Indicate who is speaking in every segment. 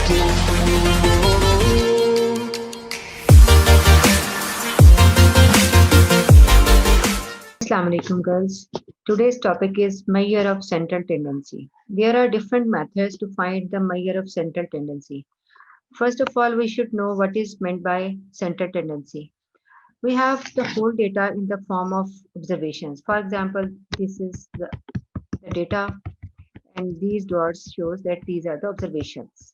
Speaker 1: Assalamu alaikum girls. Today's topic is measure of central tendency. There are different methods to find the measure of central tendency. First of all, we should know what is meant by central tendency. We have the whole data in the form of observations. For example, this is the data and these dots shows that these are the observations.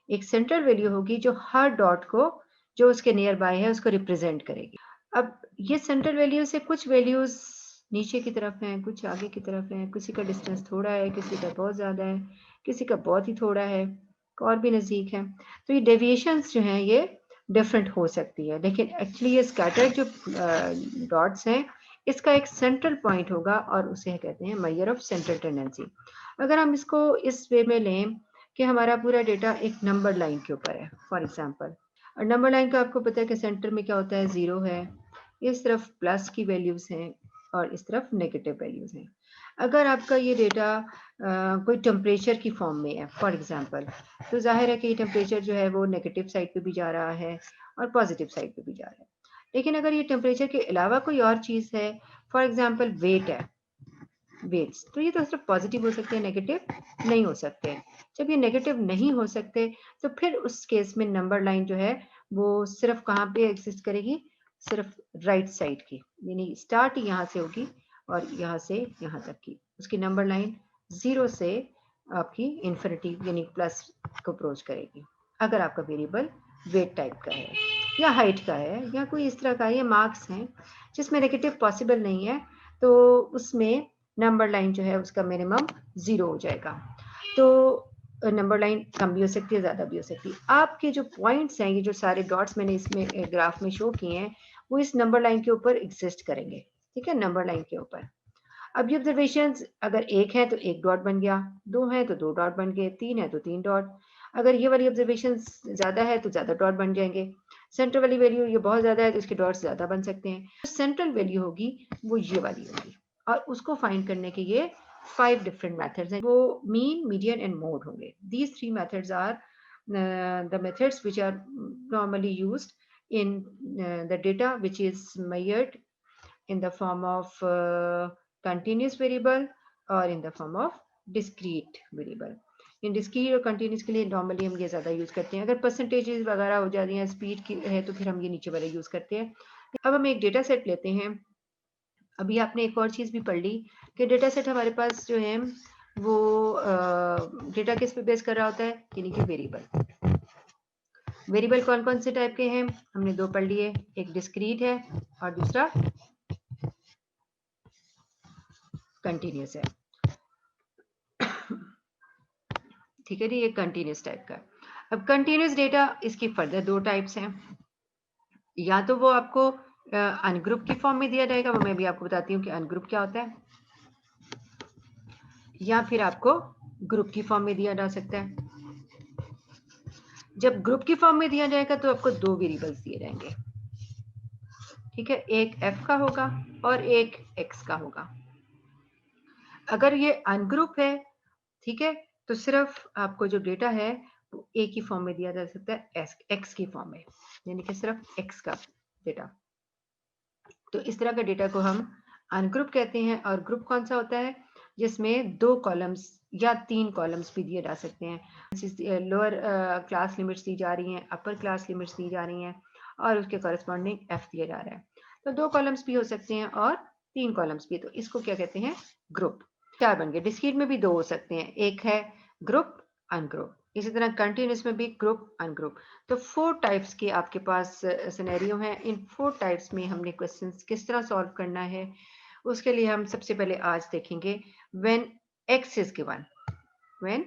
Speaker 1: एक central value होगी जो हर dot को जो उसके near by है उसको represent करेगी. अब ये सेंट्रल वैल्यू से कुछ वैल्यूज नीचे की तरफ हैं, कुछ आगे की तरफ हैं, किसी का डिस्टेंस थोड़ा है, किसी का बहुत ज़्यादा है, किसी का बहुत ही थोड़ा है, और भी नज़दीक है. तो ये डेविएशंस जो हैं ये डिफरेंट हो सकती है, लेकिन एक्चुअली ये स्कैटर्ड जो डॉट्स हैं इसका एक सेंट्रल पॉइंट होगा और उसे कहते हैं मेजर ऑफ सेंट्रल टेंडेंसी. अगर हम इसको इस वे में लें कि हमारा पूरा डेटा एक नंबर लाइन के ऊपर है, फॉर एग्जांपल, और नंबर लाइन का आपको पता है कि सेंटर में क्या होता है, 0 है, इस तरफ प्लस की वैल्यूज हैं और इस तरफ नेगेटिव वैल्यूज हैं. अगर आपका ये डेटा कोई टेम्परेचर की फॉर्म में है फॉर एग्जांपल, तो जाहिर है कि ये टेम्परेचर जो है वो नेगेटिव साइड पे भी जा रहा है और पॉजिटिव साइड पे भी जा रहा है. लेकिन अगर ये टेम्परेचर के अलावा कोई और चीज़ है, फॉर एग्जांपल वेट है, वेट्स, तो ये तो सिर्फ पॉजिटिव हो सकते हैं, नेगेटिव नहीं हो सकते. जब ये नेगेटिव नहीं हो सकते तो फिर उस केस में नंबर लाइन जो है वो सिर्फ कहाँ पे एग्जिस्ट करेगी, सिर्फ राइट साइड की, यानी स्टार्ट यहाँ से होगी और यहाँ से यहाँ तक की उसकी नंबर लाइन 0 से आपकी इन्फिनिटी यानी प्लस को अप्रोच करेगी. अगर आपका वेरिएबल वेट टाइप का है या हाइट का है या कोई इस तरह का ये मार्क्स हैं जिसमें नेगेटिव पॉसिबल नहीं है, तो उसमें नंबर लाइन जो है उसका मिनिमम 0 हो जाएगा. तो नंबर लाइन कम भी हो सकती है, ज़्यादा भी हो सकती है. आपके जो पॉइंट्स हैं, ये जो सारे डॉट्स मैंने इसमें ग्राफ में शो किए हैं, वो इस नंबर लाइन के ऊपर एग्जिस्ट करेंगे. ठीक है, नंबर लाइन के ऊपर. अब ये ऑब्जर्वेशंस अगर एक है तो एक डॉट बन गया, 2 है तो 2 डॉट बन गए, 3 है तो 3 डॉट. अगर ये वाली ऑब्जर्वेशंस ज़्यादा है तो ज़्यादा डॉट बन जाएंगे. सेंट्रल वाली वैल्यू ये बहुत ज़्यादा है तो इसके डॉट्स ज़्यादा बन सकते हैं. सेंट्रल वैल्यू होगी वो ये वाली होगी और उसको फाइंड करने के ये 5 डिफरेंट मेथड्स हैं. वो मीन, मीडियन एंड मोड होंगे. These 3 methods are the methods which are normally used in the data which is measured in the form of continuous variable or in the form of discrete variable. In discrete और continuous के लिए normally हम ये ज़्यादा use करते हैं. अगर percentages वगैरह हो जाती हैं, स्पीड की है, तो फिर हम ये नीचे वाले यूज़ करते हैं. अब हम एक डेटा सेट लेते हैं. अभी आपने एक और चीज़ भी पढ़ ली कि डेटा सेट हमारे पास जो है वो डेटा किस पे बेस कर रहा होता है, यानी कि वेरिएबल. वेरिएबल कौन कौन से टाइप के हैं हमने 2 पढ़ लिए, एक डिस्क्रीट है और दूसरा कंटिन्यूस है. ठीक है जी, ये कंटिन्यूस टाइप का. अब कंटिन्यूस डेटा इसकी फर्दर 2 टाइप्स हैं. या तो वो आपको अनग्रुप की फॉर्म में दिया जाएगा, वो मैं भी आपको बताती हूँ कि अनग्रुप क्या होता है, या फिर आपको ग्रुप की फॉर्म में दिया जा सकता है. जब ग्रुप की फॉर्म में दिया जाएगा तो आपको 2 वेरिएबल्स दिए जाएंगे. ठीक है, एक f का होगा और एक x का होगा. अगर ये अनग्रुप है, ठीक है, तो सिर्फ आपको जो डेटा है वो a की फॉर्म में दिया जा सकता है, x की फॉर्म में, यानी कि सिर्फ x का डेटा. तो इस तरह का डेटा को हम अनग्रुप कहते हैं. और ग्रुप कौन सा होता है, जिसमें 2 कॉलम्स या 3 कॉलम्स भी दिए जा सकते हैं. लोअर क्लास लिमिट्स दी जा रही हैं, अपर क्लास लिमिट्स दी जा रही हैं और उसके कॉरेस्पॉन्डिंग f दिया जा रहा है. तो 2 कॉलम्स भी हो सकते हैं और 3 कॉलम्स भी. तो इसको क्या कहते हैं, ग्रुप. 4 बन गए. डिस्क्रीट में भी 2 हो सकते हैं, एक है ग्रुप, अनग्रुप. इसी तरह कंटिन्यूस में भी ग्रुप, अनग्रुप. तो 4 टाइप्स के आपके पास सिनेरियो हैं. इन 4 टाइप्स में हमने क्वेश्चंस किस तरह सॉल्व करना है, उसके लिए हम सबसे पहले आज देखेंगे when x is given, when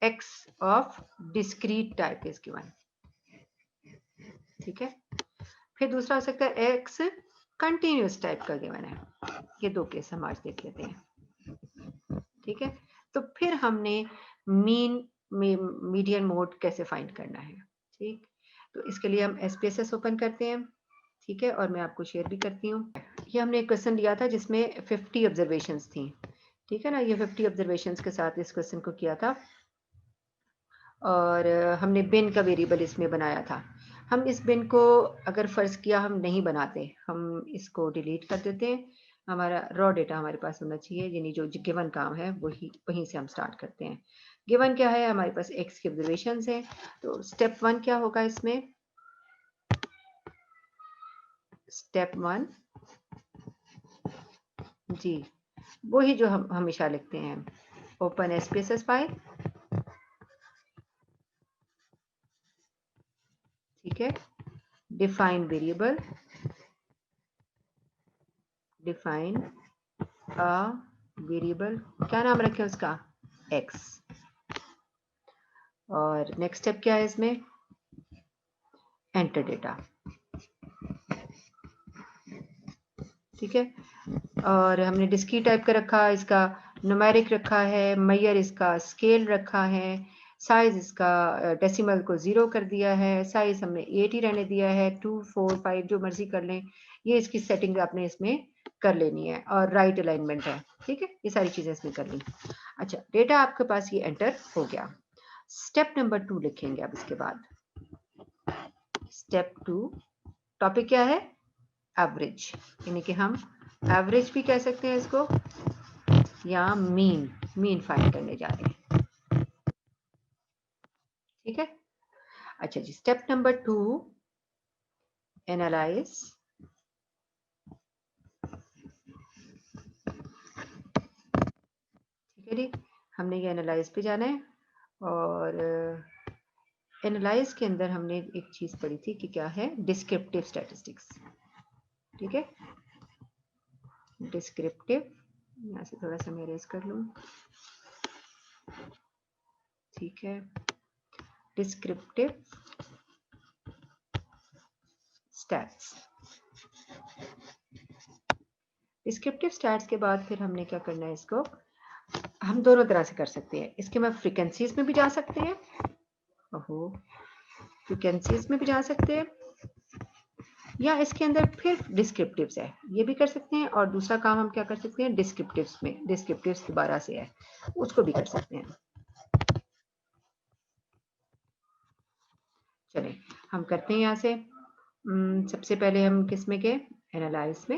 Speaker 1: x of discrete type is given. ठीक है. फिर दूसरा हो सकता है x कंटिन्यूस टाइप का गिवन है. ये 2 केस हम आज देख लेते हैं. ठीक है. तो फिर हमने मीन मीडियन मोड कैसे फाइंड करना है. ठीक, तो इसके लिए हम SPSS ओपन करते हैं. ठीक है, और मैं आपको शेयर भी करती हूँ. ये हमने एक क्वेश्चन लिया था जिसमें 50 ऑब्जर्वेशंस थी. ठीक है ना, ये 50 ऑब्जर्वेशंस के साथ इस क्वेश्चन को किया था. और हमने बिन का वेरिएबल इसमें बनाया था। हम इस बिन को अगर फर्ज किया हम नहीं बनाते, हम इसको डिलीट कर देते हैं। हमारा रॉ डेटा हमारे पास होना चाहिए, यानी जो गिवन काम है वही वहीं से हम स्टार्ट करते हैं। गिवन क्या है, हमारे पास एक्स की ऑब्जर्वेशंस हैं। तो स्टेप 1 क्या होगा इसमें? स्टेप 1 जी वही जो हम हमेशा लिखते हैं, ओपन एसपीएसएस फाइल, ठीक है। Define variable, define a variable, क्या नाम रखें उसका? एक्स। और नेक्स्ट स्टेप क्या है इसमें? एंटर डेटा, ठीक है। और हमने डिस्क्रीट टाइप का रखा, इसका न्यूमेरिक रखा है, मेजर इसका स्केल रखा है, साइज इसका डेसिमल को 0 कर दिया है, साइज हमने 8 ही रहने दिया है, 2 4 5 जो मर्जी कर लें। ये इसकी सेटिंग आपने इसमें कर लेनी है। और राइट अलाइनमेंट है, ठीक है। ये सारी चीजें इसमें कर ली। अच्छा, डेटा आपके पास ये एंटर हो गया। स्टेप नंबर 2 लिखेंगे अब इसके बाद। स्टेप 2 टॉपिक क्या है? एवरेज, यानी कि हम एवरेज भी कह सकते हैं इसको, या मीन फाइंड करने जा रहे हैं, ठीक है। अच्छा जी, स्टेप नंबर 2 एनालाइज, ठीक है जी। हमने ये एनालाइज पे जाना है। और एनालाइज के अंदर हमने एक चीज पढ़ी थी कि क्या है, डिस्क्रिप्टिव स्टैटिस्टिक्स, ठीक है। डिस्क्रिप्टिव, यहाँ से थोड़ा सा मैं इरेज कर लूं, ठीक है। डिस्क्रिप्टिव स्टैट्स, डिस्क्रिप्टिव स्टैट्स के बाद फिर हमने क्या करना है, इसको हम दोनों तरह से कर सकते हैं। इसके में फ्रीक्वेंसीज में भी जा सकते हैं, ओहो, फ्रीक्वेंसीज में भी जा सकते हैं, या इसके अंदर फिर डिस्क्रिप्टिव्स है, ये भी कर सकते हैं। और दूसरा काम हम क्या कर सकते हैं, डिस्क्रिप्टिव्स में, डिस्क्रिप्टिव्स दोबारा से है, उसको भी कर सकते हैं। चलें हम करते हैं यहाँ से। सबसे पहले हम किस में गए? एनालाइज में।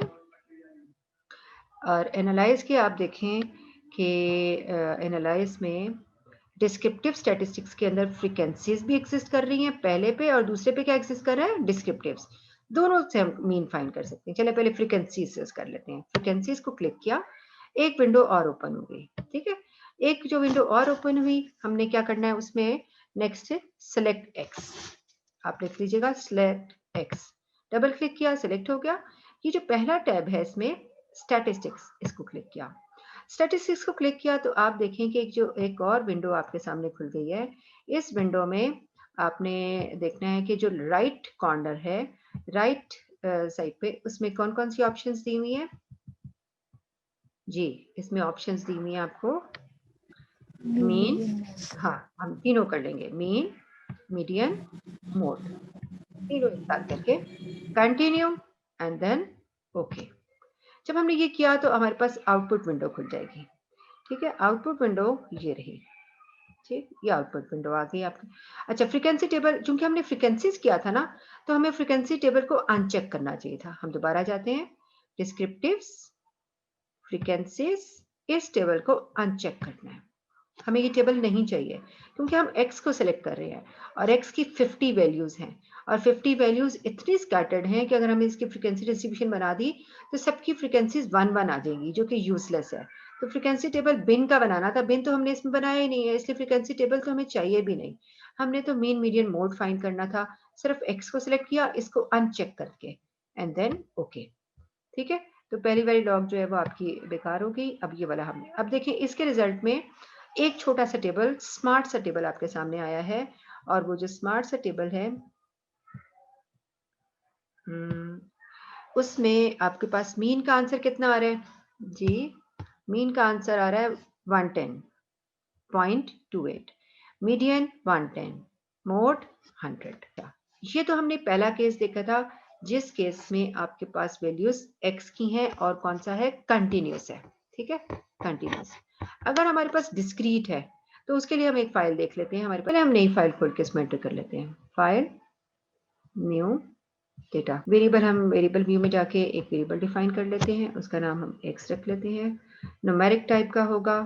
Speaker 1: और एनालाइज के आप देखें कि एनालाइज में डिस्क्रिप्टिव स्टैटिस्टिक्स के अंदर फ्रीक्वेंसीज भी एग्जिस्ट कर रही हैं पहले पे, और दूसरे पे क्या एग्जिस्ट कर रहा है? डिस्क्रिप्टिव्स। दोनों से हम मीन फाइंड कर सकते हैं। चले पहले फ्रीक्वेंसीज से कर लेते हैं। फ्रीक्वेंसीज को क्लिक किया, एक विंडो और ओपन हो गई, ठीक है। एक जो विंडो और ओपन हुई, हमने क्या करना है उसमें? नेक्स्ट है सेलेक्ट एक्स, आप लिख लीजिएगा सेलेक्ट एक्स। डबल क्लिक किया, सेलेक्ट हो गया। ये जो पहला टैब है इसमें स्टैटिस्टिक्स, इसको क्लिक किया। स्टैटिस्टिक्स को क्लिक किया तो आप देखें कि एक और विंडो आपके सामने खुल गई है। इस विंडो में आपने देखना है कि जो राइट कॉर्नर है, राइट साइड पे, उसमें कौन कौन सी ऑप्शंस दी हुई हैं जी? इसमें ऑप्शंस दी हुई हैं आपको, मीन, हाँ हम तीनों कर लेंगे, मीन, मीडियन, मोड, तीनों एक साथ करके कंटिन्यू एंड देन ओके। जब हमने ये किया तो हमारे पास आउटपुट विंडो खुल जाएगी, ठीक है। आउटपुट विंडो ये रही, ठीक, ये आउटपुट विंडो आ गई आपकी। अच्छा, फ्रीक्वेंसी टेबल, चूंकि हमने फ्रीक्वेंसीज किया था ना, तो हमें फ्रीक्वेंसी टेबल को अनचेक करना चाहिए था। हम दोबारा जाते हैं, डिस्क्रिप्टिव्स, फ्रीक्वेंसीज, इस टेबल को अनचेक करना है। हमें ये टेबल नहीं चाहिए, क्योंकि हम x को सिलेक्ट कर रहे हैं और x की 50 वैल्यूज हैं, और 50 वैल्यूज इतनी स्कैटर्ड हैं कि अगर हमें इसकी फ्रीक्वेंसी डिस्ट्रीब्यूशन बना दी तो सबकी फ्रीक्वेंसीज 1 1 आ जाएंगी, जो कि यूजलेस है। तो फ्रीक्वेंसी टेबल बिन का बनाना था, बिन तो हमने इसमें बनाया ही नहीं है, इसलिए फ्रीक्वेंसी टेबल तो हमें चाहिए भी नहीं। हमने तो मीन मीडियन मोड फाइंड करना था। सिर्फ x को सिलेक्ट किया, इसको अनचेक करके, एंड देन ओके, ठीक है। तो पहली वाली लॉग जो है वो आपकी बेकार हो गई। अब ये वाला हमने, अब देखिए इसके रिजल्ट में एक छोटा सा टेबल, स्मार्ट सा टेबल आपके सामने आया है। और वो जो स्मार्ट सा टेबल है, उसमें आपके पास मीन का आंसर कितना आ रहा है जी? मीन का आंसर आ रहा है 110.28, मीडियन 110, मोड 100। ये तो हमने पहला केस देखा था, जिस केस में आपके पास वैल्यूज x की हैं और कौन सा है? कंटिन्यूस है, ठीक है, कंटिन्यूस। अगर हमारे पास डिस्क्रीट है तो उसके लिए हम एक फाइल देख लेते हैं। हमारे पहले हम नई फाइल खोल के इसमें एंटर कर लेते हैं। File, new, data, variable. हम वेरिएबल व्यू में जाके एक वेरिएबल डिफाइन कर लेते हैं, उसका नाम हम एक्स रख लेते हैं। न्यूमेरिक टाइप का होगा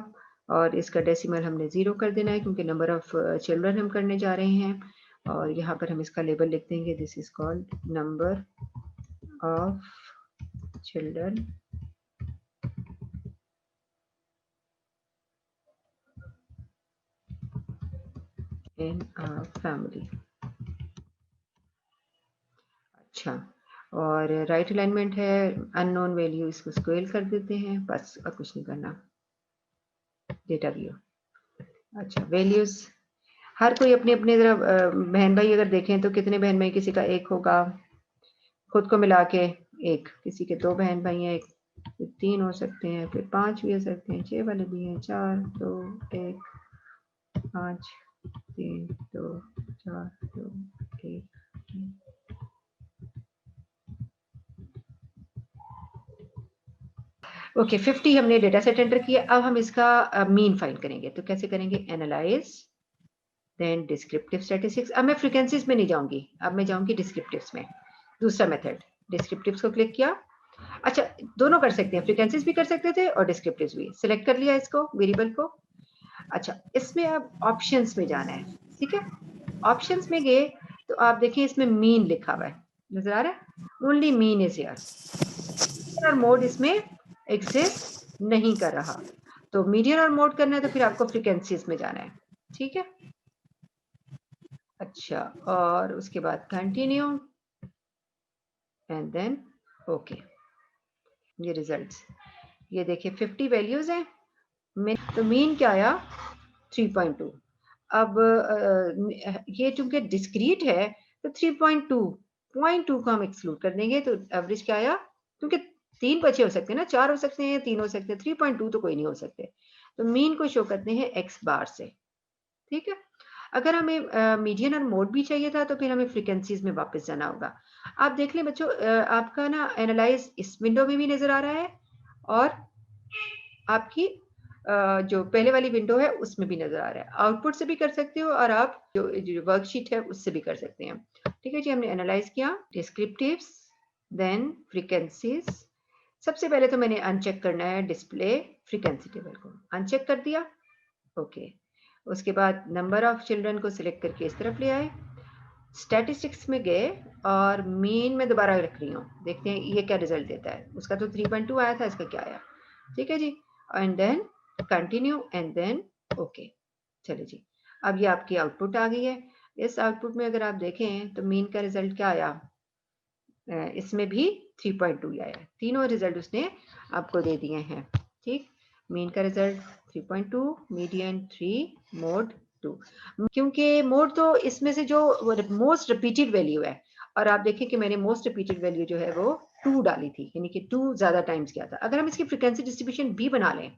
Speaker 1: और इसका डेसिमल हमने 0 कर देना है क्योंकि नंबर ऑफ चिल्ड्रन हम करने जा रहे हैं। और यहाँ पर हम इसका लेबल लिख देंगे, this is called number of children in a family. अच्छा, और राइट अलाइनमेंट है, अननोन वैल्यू, इसको स्क्वेल कर देते हैं, बस और कुछ नहीं करना। Data view. अच्छा, वैल्यूज, हर कोई अपने अपने तरफ, बहन भाई अगर देखें तो कितने बहन भाई, किसी का एक होगा, खुद को मिला के एक, किसी के 2 बहन भाई हैं, फिर 3 हो सकते हैं, फिर 5 भी हो सकते हैं, 6 वाले भी हैं, 4 2 1 5 3 2 4 2 1। ओके, 50 हमने डेटा सेट एंटर किया। अब हम इसका मीन फाइंड करेंगे। तो कैसे करेंगे? Analyse, then descriptive statistics. अब मैं फ्रीक्वेंसीज में नहीं जाऊंगी, अब मैं जाऊंगी डिस्क्रिप्टिव्स में। दूसरा मेथड, डिस्क्रिप्टिव्स को क्लिक किया। अच्छा, दोनों कर सकते हैं, फ्रीक्वेंसीज भी कर सकते थे और डिस्क्रिप्टिव्स भी। सिलेक्ट कर लिया इसको, वेरिएबल को। अच्छा, इसमें अब ऑप्शंस में जाना है, ठीक है। ऑप्शंस में गए तो आप देखिए इसमें मीन लिखा हुआ है, नजर आ रहा है? ओनली मीन इज हियर और मोड इसमें एग्जिस्ट नहीं कर रहा। तो मीडियन और मोड करना है तो फिर आपको फ्रीक्वेंसीज में जाना है, ठीक है। अच्छा, और उसके बाद कंटिन्यू एंड देन ओके। ये रिजल्ट्स, ये देखिए 50 वैल्यूज हैं। तो मीन क्या आया? 3.2। अब ये चूंकि डिस्क्रीट है तो 3.2 को हम एक्सक्लूड कर देंगे। तो एवरेज क्या आया? क्योंकि 3 बचे हो सकते हैं ना, 4 हो सकते हैं, 3 हो सकते हैं, 3.2 तो कोई नहीं हो सकते। तो मीन को शो करते हैं एक्स बार से, ठीक है। अगर हमें मीडियन और मोड भी चाहिए था तो फिर हमें फ्रीक्वेंसीज में वापस जाना होगा। आप देख लें बच्चों, आपका ना एनालाइज इस विंडो में भी नजर आ रहा है और आपकी जो पहले वाली विंडो है उसमें भी नजर आ रहा है। आउटपुट से भी कर सकते हो और आप जो वर्कशीट है उससे भी कर सकते हैं, ठीक है जी। हमने एनालाइज किया, डिस्क्रिप्टिव्स, देन फ्रीक्वेंसीज। सबसे पहले तो मैंने अनचेक करना है डिस्प्ले फ्रीक्वेंसी टेबल को, अनचेक कर दिया, ओके। उसके बाद नंबर ऑफ चिल्ड्रन को सिलेक्ट करके इस तरफ ले आए, स्टैटिस्टिक्स में गए और मीन में दोबारा रख रही हूँ, देखते हैं ये क्या रिजल्ट देता है। उसका तो 3.2 आया था, इसका क्या आया, ठीक है जी। And then continue and then okay. चलिए जी, अब ये आपकी आउटपुट आ गई है। इस आउटपुट में अगर आप देखें तो मीन का रिजल्ट क्या आया? इसमें भी 3.2 आया है। तीनों रिजल्ट उसने आपको दे दिए हैं, ठीक। मीन का रिजल्ट 3.2, मीडियन 3, मोड 2। क्योंकि मोड तो इसमें से जो मोस्ट रिपीटेड वैल्यू है, और आप देखें कि मैंने मोस्ट रिपीटेड वैल्यू जो है वो 2 डाली थी, यानी कि 2 ज्यादा टाइम्स किया था। अगर हम इसकी फ्रीक्वेंसी डिस्ट्रीब्यूशन भी बना लें,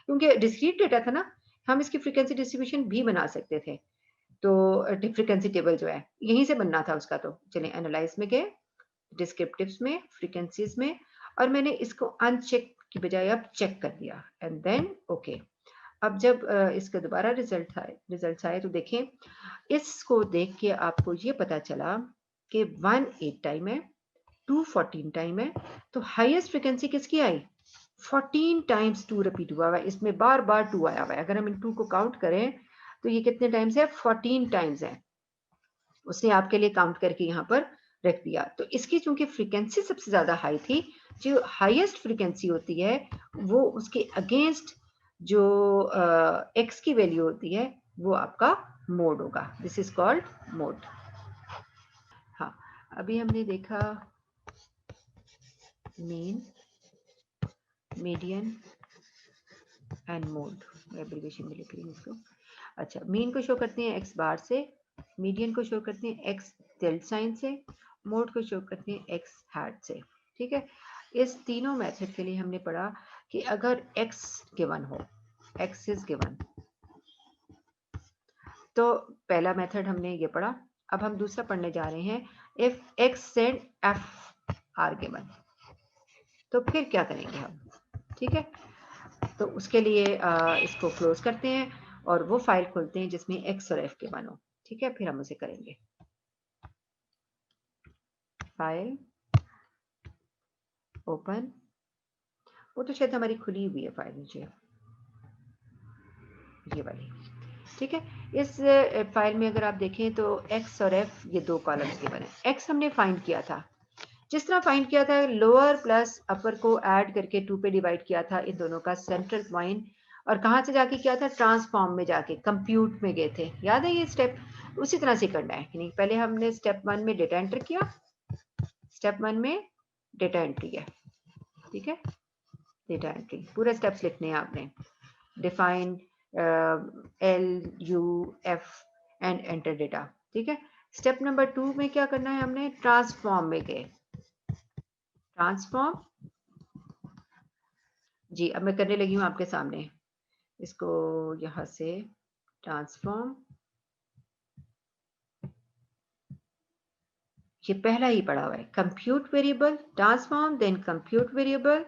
Speaker 1: क्योंकि डिस्क्रीट डेटा था ना, हम इसकी फ्रीक्वेंसी डिस्ट्रीब्यूशन भी बना सकते थे। तो फ्रीक्वेंसी टेबल जो है यहीं से बनना था उसका। तो चलिए एनालाइज में गए, डिस्क्रिप्टिव्स में, फ्रीक्वेंसीज में, और मैंने इसको अनचेक की बजाय अब चेक कर दिया एंड देन ओके। अब जब इसका दोबारा रिजल्ट आए तो देखें, इसको देख के आपको ये पता चला कि 1 8 टाइम है, 2 14 टाइम है। तो हाईएस्ट फ्रीक्वेंसी किसकी आई? 14 टाइम्स 2 रिपीट हुआ है, इसमें बार बार 2 आया हुआ है। अगर हम इन 2 को काउंट करें तो ये कितने टाइम्स है? 14 टाइम्स है। उसने आपके लिए काउंट करके यहाँ पर रख दिया। तो इसकी चूंकि फ्रीक्वेंसी सबसे ज्यादा हाई थी, जो हाईएस्ट फ्रीक्वेंसी होती है वो उसके अगेंस्ट जो एक्स की वैल्यू होती है वो आपका मोड होगा। This is called mode. हाँ, अभी हमने देखा mean, median and mode, abbreviation में लिख रही हूँ इसको। अच्छा, मीन को शो करते हैं एक्स बार से, मीडियन को शो करते हैं एक्स टिल्ड साइन से, मोड को शो करते हैं एक्स हैट से, ठीक है। इस तीनों मेथड के लिए हमने पढ़ा कि अगर एक्स गिवन हो, एक्स इज गिवन, तो पहला मेथड हमने ये पढ़ा। अब हम दूसरा पढ़ने जा रहे हैं, if x and F R given, तो फिर क्या करेंगे हम, ठीक है। तो उसके लिए इसको क्लोज करते हैं और वो फाइल खोलते हैं जिसमें एक्स और एफ के मान हो। ठीक है, फिर हम उसे करेंगे। फाइल ओपन, वो तो शायद हमारी खुली हुई है फाइल नीचे, ये वाली। ठीक है, इस फाइल में अगर आप देखें तो एक्स और एफ ये दो कॉलम्स गिवन है। एक्स हमने फाइंड किया था, जिस तरह फाइंड किया था लोअर प्लस अपर को ऐड करके 2 पे डिवाइड किया था इन दोनों का सेंट्रल पॉइंट, और कहाँ से जाके किया था, ट्रांसफॉर्म में जाके कंप्यूट में गए थे। याद है ये स्टेप? उसी तरह से करना है कि नहीं, पहले हमने स्टेप 1 में डेटा एंटर किया, स्टेप 1 में डेटा एंट्री है। ठीक है, डेटा एंट्री पूरे स्टेप्स लिखने हैं आपने। Define L U F and enter data. ठीक है, स्टेप नंबर 2 में क्या करना है, हमने ट्रांसफॉर्म में गए, ट्रांसफॉर्म। जी, अब मैं करने लगी हूँ आपके सामने, इसको यहां से ट्रांसफॉर्म, ये पहला ही पढ़ा हुआ है, compute variable, transform, then compute variable,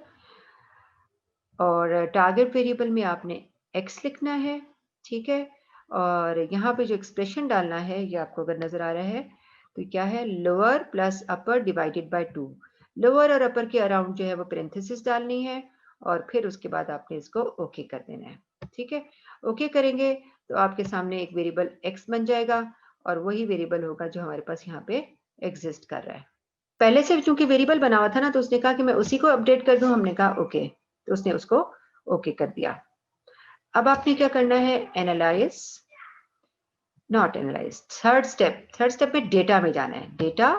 Speaker 1: और टारगेट वेरिएबल में आपने एक्स लिखना है। ठीक है, और यहाँ पे जो एक्सप्रेशन डालना है ये आपको अगर नजर आ रहा है तो क्या है, lower plus upper divided by 2। Lower और अपर के अराउंड जो है वो पेरेंथेसिस डालनी है, और फिर उसके बाद आपने इसको ओके कर देना है। ठीक है, ओके करेंगे तो आपके सामने एक वेरिएबल एक्स बन जाएगा, और वही वेरिएबल होगा जो हमारे पास यहाँ पे एग्जिस्ट कर रहा है। पहले से चूंकि वेरिएबल बना हुआ था ना, तो उसने कहा कि मैं उसी को अपडेट कर दूं, हमने कहा ओके, तो उसने उसको ओके कर दिया। अब आपने क्या करना है, analyse, not analyse, third step में डेटा में जाना है, डेटा,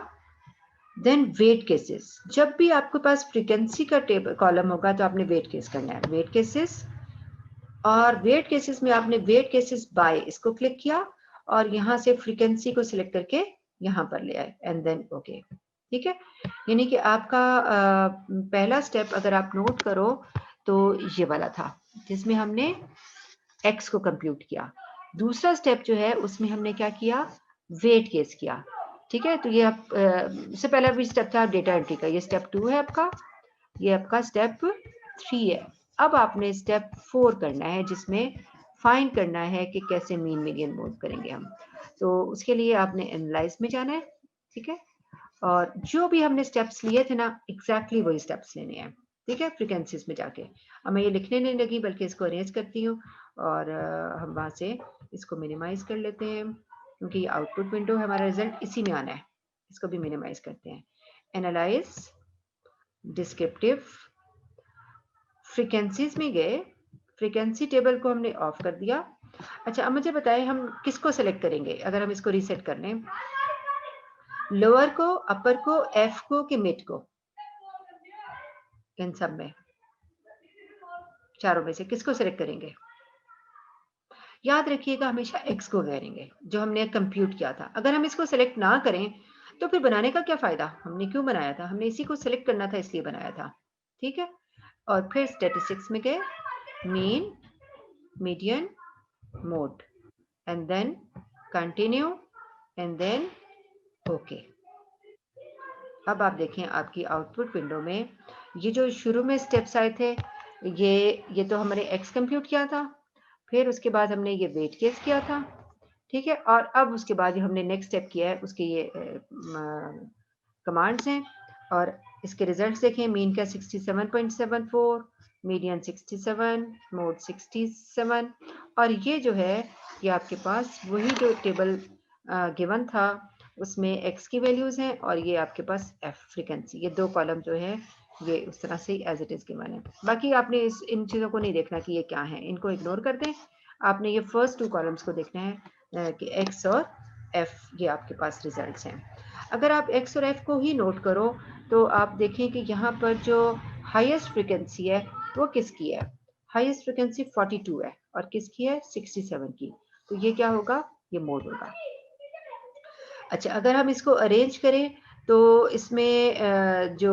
Speaker 1: देन वेट केसेस। जब भी आपके पास फ्रीक्वेंसी का टेबल कॉलम होगा तो आपने वेट केस करना है, वेट केसेस, और वेट केसेस में आपने वेट केसेस बाय इसको क्लिक किया, और यहां से फ्रीक्वेंसी को सिलेक्ट करके यहां पर ले आए, एंड देन ओके। ठीक है, यानी कि आपका पहला स्टेप अगर आप नोट करो तो ये वाला था, जिसमें हमने एक्स को कंप्यूट किया। दूसरा स्टेप जो है उसमें हमने क्या किया, वेट केस किया। ठीक है, तो ये आप इससे पहला भी स्टेप था डेटा एंट्री का, ये स्टेप 2 है आपका, ये आपका स्टेप 3 है। अब आपने स्टेप 4 करना है, जिसमें फाइंड करना है कि कैसे मीन मीडियन मोड करेंगे हम। तो उसके लिए आपने एनालाइज में जाना है। ठीक है, और जो भी हमने स्टेप्स लिए थे ना, एग्जैक्टली वही स्टेप्स लेने हैं। ठीक है, फ्रीक्वेंसीज में जाके, अब मैं ये लिखने नहीं लगी बल्कि इसको अरेंज करती हूँ, और हम वहां से इसको मिनिमाइज कर लेते हैं, क्योंकि आउटपुट विंडो है, हमारा रिजल्ट इसी में आना है। इसको भी मिनिमाइज करते हैं, एनालाइज, डिस्क्रिप्टिव, फ्रीक्वेंसीज में गए, फ्रीक्वेंसी टेबल को हमने ऑफ कर दिया। अच्छा, अब मुझे बताएं हम किसको सेलेक्ट करेंगे अगर हम इसको रीसेट कर लें, लोअर को, अपर को, एफ को कि मिड को, इन सब में चारों में से किसको सेलेक्ट करेंगे? याद रखिएगा हमेशा एक्स को करेंगे जो हमने कंप्यूट किया था। अगर हम इसको सेलेक्ट ना करें तो फिर बनाने का क्या फायदा, हमने क्यों बनाया था, हमने इसी को सेलेक्ट करना था इसलिए बनाया था। ठीक है, और फिर स्टैटिस्टिक्स में गए, mean, median, mode, and then continue, and then okay. अब आप देखें आपकी आउटपुट विंडो में ये जो शुरू में स्टेप्स आए थे, ये तो हमने एक्स कंप्यूट किया था, फिर उसके बाद हमने ये वेट केस किया था। ठीक है, और अब उसके बाद जो हमने नेक्स्ट स्टेप किया है उसके ये कमांड्स हैं, और इसके रिजल्ट्स देखें, मीन का 67.74, मीडियन 67, मोड 67, और ये जो है ये आपके पास वही जो टेबल गिवन था उसमें एक्स की वैल्यूज हैं, और ये आपके पास एफ फ्रीक्वेंसी, ये दो कॉलम जो है ये उस तरह से एज इट इज गिवन है। बाकी आपने इन चीज़ों को नहीं देखना कि ये क्या है, इनको इग्नोर कर दें। आपने ये फर्स्ट 2 कॉलम्स को देखना है कि एक्स और एफ ये आपके पास रिजल्ट्स हैं। अगर आप एक्स और एफ को ही नोट करो तो आप देखें कि यहाँ पर जो हाईएस्ट फ्रीक्वेंसी है वो किसकी है, हाईएस्ट फ्रीक्वेंसी 42 है, और किसकी है, 67 की। तो ये क्या होगा, ये मोड होगा। अच्छा, अगर हम इसको अरेंज करें तो इसमें जो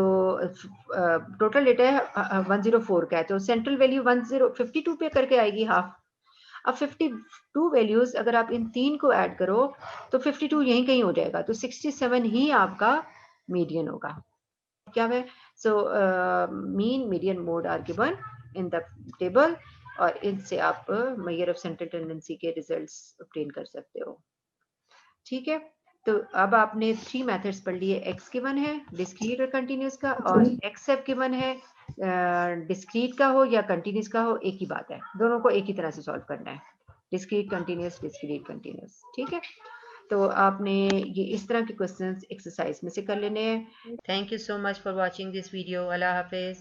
Speaker 1: टोटल डेटा है 104 का है, तो सेंट्रल वैल्यू 52 पे करके आएगी हाफ। अब 52 वैल्यूज अगर आप इन 3 को ऐड करो तो 52 यहीं कहीं हो जाएगा, तो 67 ही आपका मीडियन होगा। क्या है, so mean, median, mode are given in the table, और इनसे आप मेजर ऑफ सेंट्रल टेंडेंसी के रिजल्ट्स ऑब्टेन कर सकते हो। ठीक है, तो अब आपने 3 मेथड्स पढ़ लिए। एक्स गिवन है डिस्क्रीट और कंटिन्यूस का, और एक्स सब गिवन है डिस्क्रीट का हो या कंटिन्यूस का हो, एक ही बात है, दोनों को एक ही तरह से सॉल्व करना है, डिस्क्रीट कंटिन्यूस। ठीक है, तो आपने ये इस तरह के क्वेश्चंस एक्सरसाइज में से कर लेने हैं। Thank you so much for watching this video. Allah Hafiz.